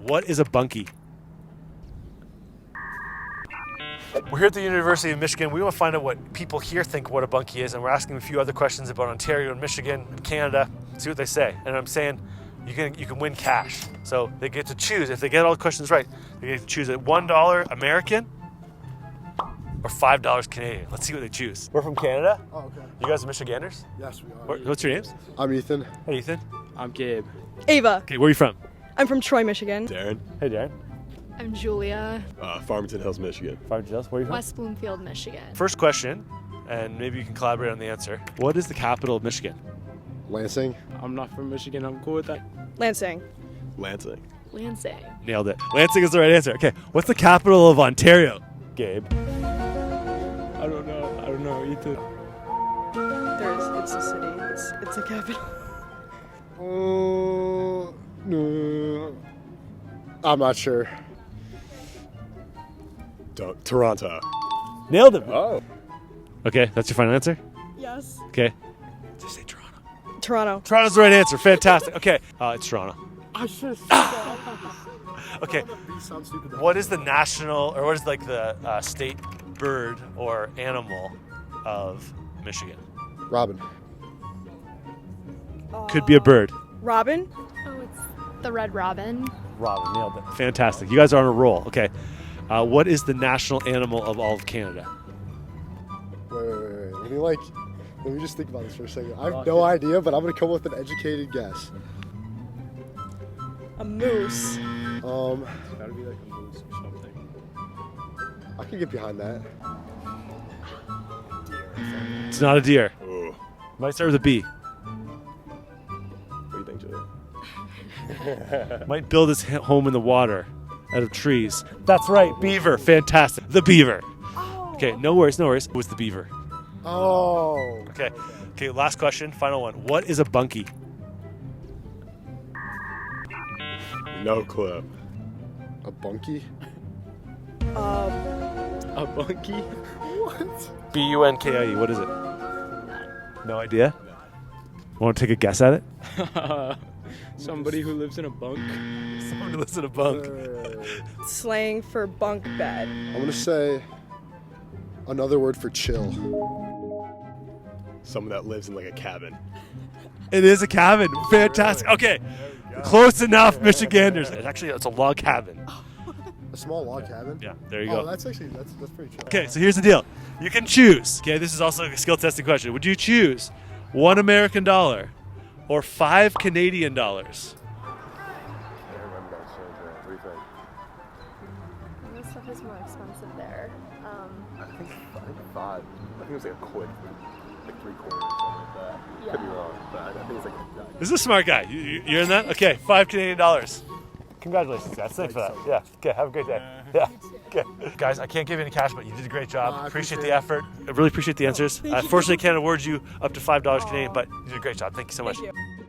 What is a bunkie? We're here at the University of Michigan. We want to find out what people here think what a bunkie is, and we're asking a few other questions about Ontario and Michigan and Canada. See what they say. And I'm saying you can win cash. So they get to choose. If they get all the questions right, they get to choose a $1 American or $5 Canadian. Let's see what they choose. We're from Canada. Oh, okay. You guys are Michiganders? Yes, we are. What's your names? I'm Ethan. Hey, Ethan. I'm Gabe. Ava. Okay, where are you from? I'm from Troy, Michigan. Darren. Hey, Darren. I'm Julia. Farmington Hills, Michigan. Farmington Hills. Where are you from? West Bloomfield, Michigan. First question, and maybe you can collaborate on the answer. What is the capital of Michigan? Lansing. I'm not from Michigan. I'm cool with that. Lansing. Lansing. Lansing. Nailed it. Lansing is the right answer. Okay, what's the capital of Ontario? Gabe. I don't know. Ethan. It's a city. It's a capital. No. I'm not sure. Toronto. Nailed it. Oh. Okay, that's your final answer? Yes. Okay. Just say Toronto. Toronto. Toronto's the right answer. Fantastic. Okay, it's Toronto. I should have said that. Okay, These sound stupid. what is the national, or what is like the state bird or animal of Michigan? Robin. Could be a bird. Robin. Oh, it's the red robin. Robin, nailed it. Fantastic. You guys are on a roll. Okay. What is the national animal of all of Canada? Wait. Let me just think about this for a second. I have no idea, but I'm gonna come with an educated guess. A moose. It's gotta be like a moose or something. I can get behind that. It's not a deer. Ooh. Might start with a B. What do you think, Julia? Might build his home in the water out of trees. That's right, beaver. Fantastic. The beaver. Okay, no worries. It was the beaver. Oh. Okay, last question, final one. What is a bunkie? No clue. A bunkie? A bunkie? What? B-U-N-K-I-E. What is it? No idea? Want to take a guess at it? Somebody who lives in a bunk. Someone who lives in a bunk. Slang for bunk bed. I'm gonna say another word for chill. Someone that lives in like a cabin. It is a cabin. Fantastic. Okay, close enough, Michiganders. It's a log cabin. A small log cabin? Yeah, there you Oh, go. that's pretty chill. Okay, so here's the deal. You can choose. Okay, this is also a skill testing question. Would you choose $1 American or $5 Canadian? I remember that exchange rate. What do you think? This stuff is more expensive there. I think 5. I think it was like a quid. Like 3 quarters or something like that. Yeah. Could be wrong, but I think it's like. This is a smart guy. You're in that? Okay, $5 Canadian. Congratulations, guys. Thanks for that. Yeah. Okay, have a great day. Yeah. Okay. Guys, I can't give you any cash, but you did a great job. I Appreciate appreciate the effort. I really appreciate the answers. Unfortunately, I can't award you up to $5 Canadian, but you did a great job. Thank you so much. Thank you.